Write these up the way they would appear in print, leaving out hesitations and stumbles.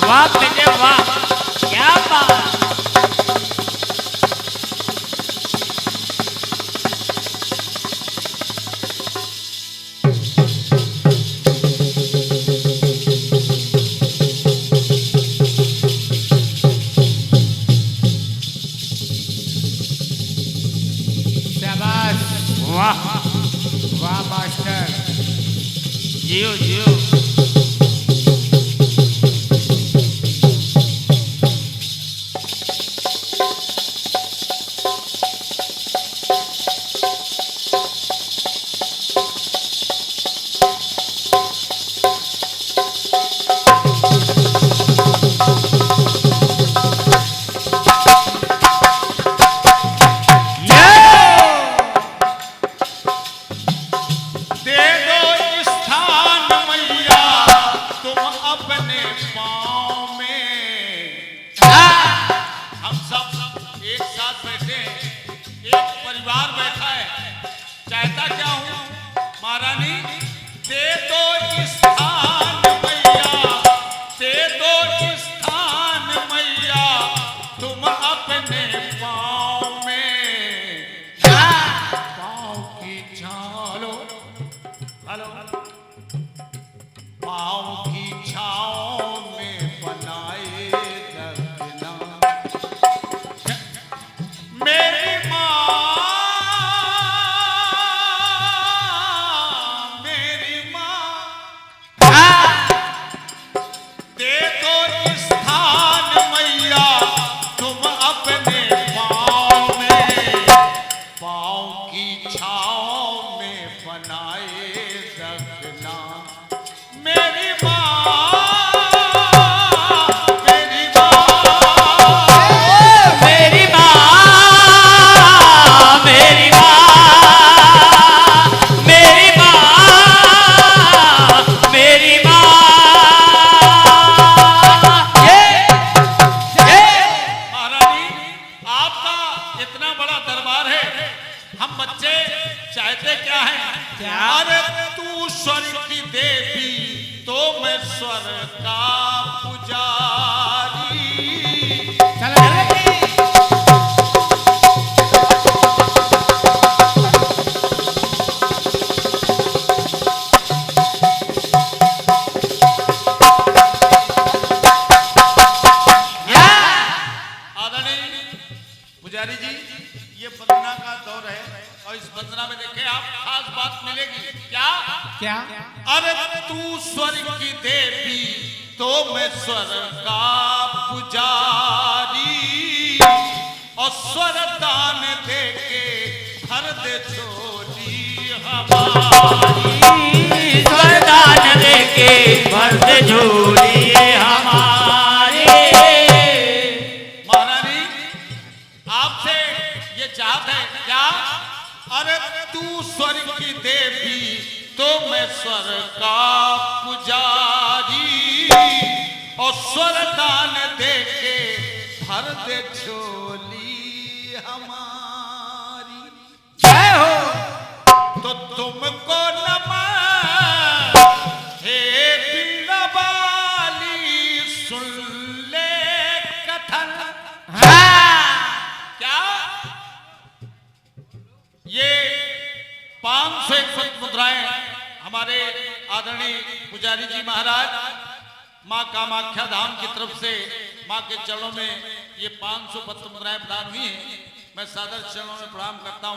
वाह बेटे वाह, क्या बात। वाह वाह मास्टर, जियो जियो।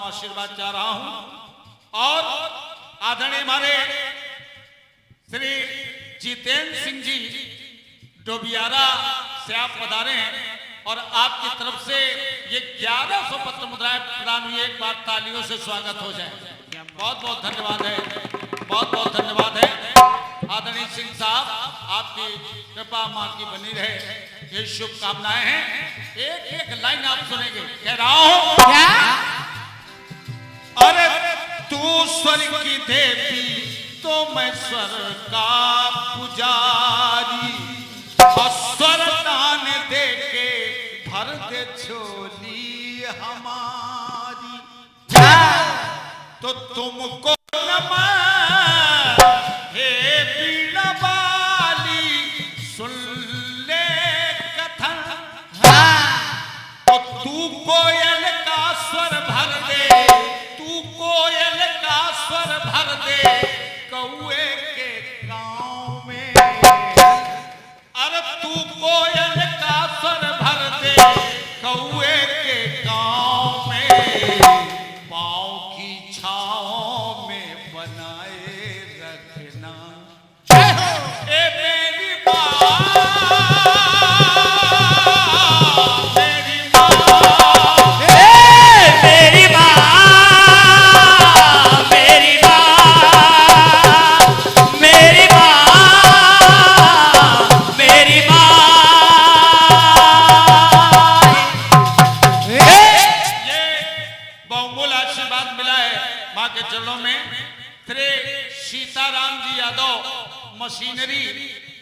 आशीर्वाद चाह रहा हूं और आदरणीय हमारे श्री जितेंद्र सिंह जी डोबियारा से आप पधारे हैं और आपकी तरफ से ये 1100 पत्र मुद्राएं प्रदान हुई। एक बार तालियों से स्वागत हो जाए। बहुत बहुत धन्यवाद है, बहुत बहुत धन्यवाद है आदरणीय सिंह साहब, आपकी कृपा मां की बनी रहे, ये शुभकामनाएं हैं। एक एक लाइन आप सुनेंगे, कह रहा हूं क्या? अरे तू स्वर्ग की देवी तो मैं स्वर्ग का पुजारी, और स्वर्ग दान दे के भर दे झोली हमारी, तो तुमको नमन हे बीड़ा वाली सुन ले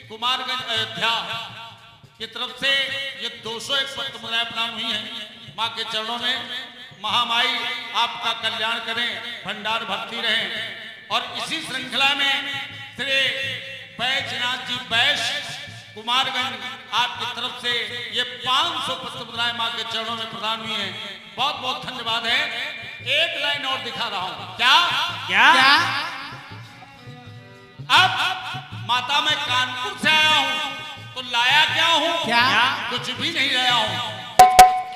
कुमारगंज अयोध्या की तरफ से ये 201 पत्र मुद्राएं प्रदान हुई हैं। माँ के चरणों में महामाई आपका कल्याण करें, भंडार भरती रहें। और इसी श्रृंखला में श्री बैजनाथ जी वैश्य कुमारगंज आपकी तरफ से ये 500 पत्र मुद्राएं माँ के चरणों में प्रदान हुई हैं। बहुत बहुत धन्यवाद है। एक लाइन और दिखा रहा हूं। क्या क्या अब माता मैं कानपुर से आया हूं तो लाया क्या हूं? क्या? कुछ भी नहीं लाया हूं,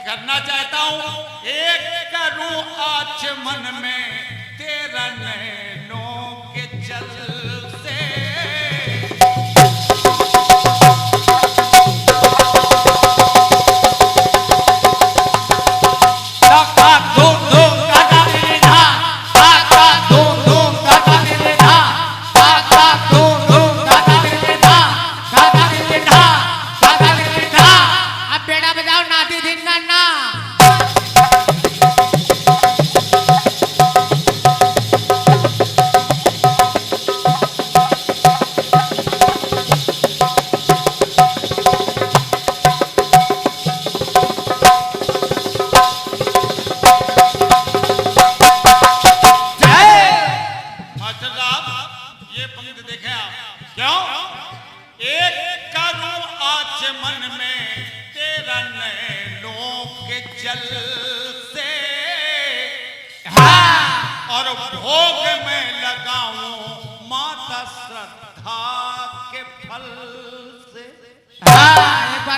करना चाहता हूं। एक करूं आज मन में तेरा नैनों के जल से।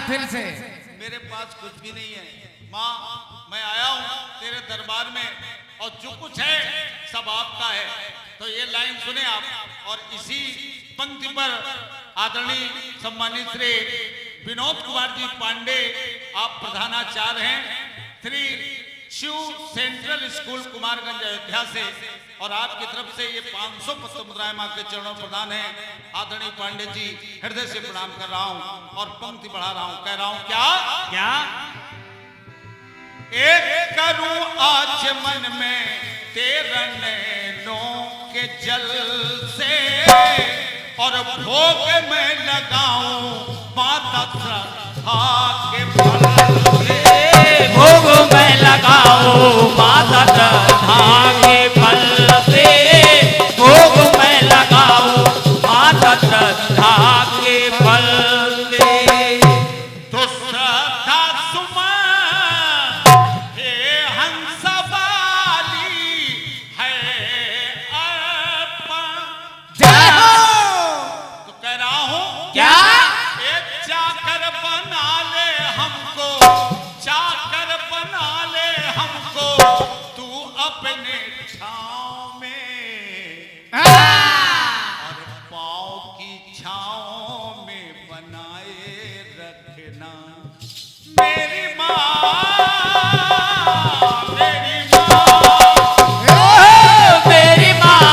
फिर से मेरे पास कुछ भी नहीं है माँ, मैं आया हूँ तेरे दरबार में और जो कुछ है सब आपका है। तो ये लाइन सुने आप, और इसी पंक्ति पर आदरणीय सम्मानित श्री विनोद कुमार जी पांडे आप प्रधानाचार्य हैं श्री शिव सेंट्रल स्कूल कुमारगंज अयोध्या से, और आपकी तरफ से ये 500 पत्र मुद्राएं मां के चरणों प्रदान है। आदरणीय पांडे जी हृदय से प्रणाम कर रहा हूं और पंक्ति बढ़ा रहा हूं, कह रहा हूं क्या एक करूं आज मन में तेरा नैनों के जल से, और भोग में लगाऊं माता श्रद्धा के फल से। भोग में लगाओ माता श्रद्धा के फल से, भोग में लगाओ माता श्रद्धा के फल से। तो श्रद्धा सुमन हे हंस वाली है अर्पण। जय हो। तो कह रहा हूं क्या एक चाकर बना ले हमको, चाकर बना ले हमको तू अपने छाँव में, और पाँव की छाँव में बनाए रखना मेरी माँ, मेरी माँ। मेरी माँ,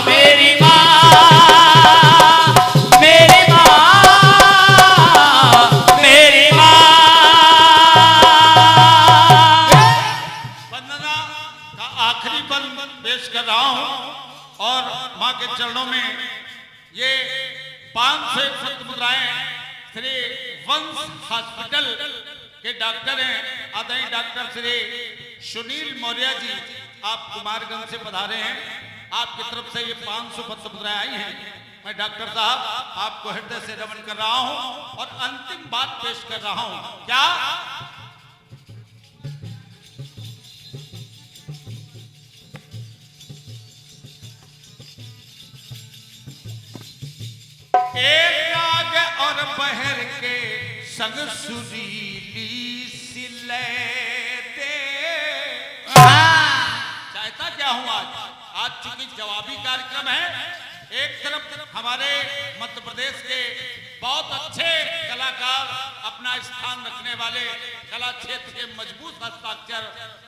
मेरी माँ, मेरी माँ, मेरी माँ। वंदना का आखिरी बंद पेश कर रहा हूं, और मां के चरणों में ये 500 पत्र मुद्राएं श्री वंश हॉस्पिटल के डॉक्टर हैं आदरणीय डॉक्टर श्री सुनील मौर्य जी, आप कुमारगंज से पधारे हैं। आपकी तरफ से ये 500 पत्र मुद्राएं आई हैं। मैं डॉक्टर साहब आपको हृदय से नमन कर रहा हूं और अंतिम बात पेश कर रहा हूं। क्या एक राग और बहर के संग सुरीली सिले दे। चाहता क्या हूं आज चूंकि जवाबी कार्यक्रम है, एक तरफ हमारे मध्य प्रदेश के बहुत अच्छे कलाकार अपना स्थान रखने वाले कला क्षेत्र के मजबूत हस्ताक्षर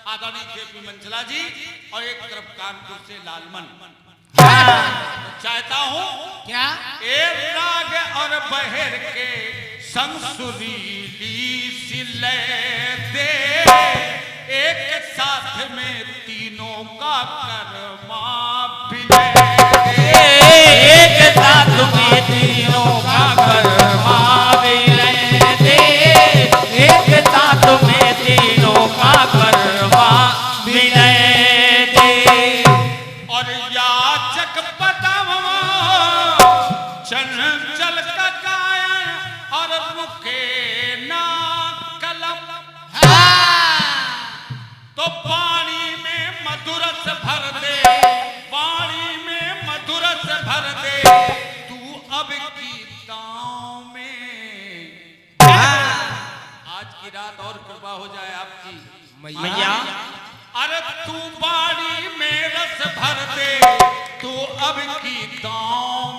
आदरणीय जेपी मंचला जी, और एक तरफ कानपुर से लालमन। चाहता हूं क्या एक राग और बहर के संग सुरीली सिले दे, एक साथ में तीनों का कर्मा भी ले दे। एक साथ में चंचल का काया और रुके ना कलम। तो पानी में मधुरस भर दे, पानी में मधुरस भर दे, तू अब गीताओं में। आज की रात और कृपा हो जाए आपकी मैया। अरे तू पानी में रस भर दे, तू अब गीताओं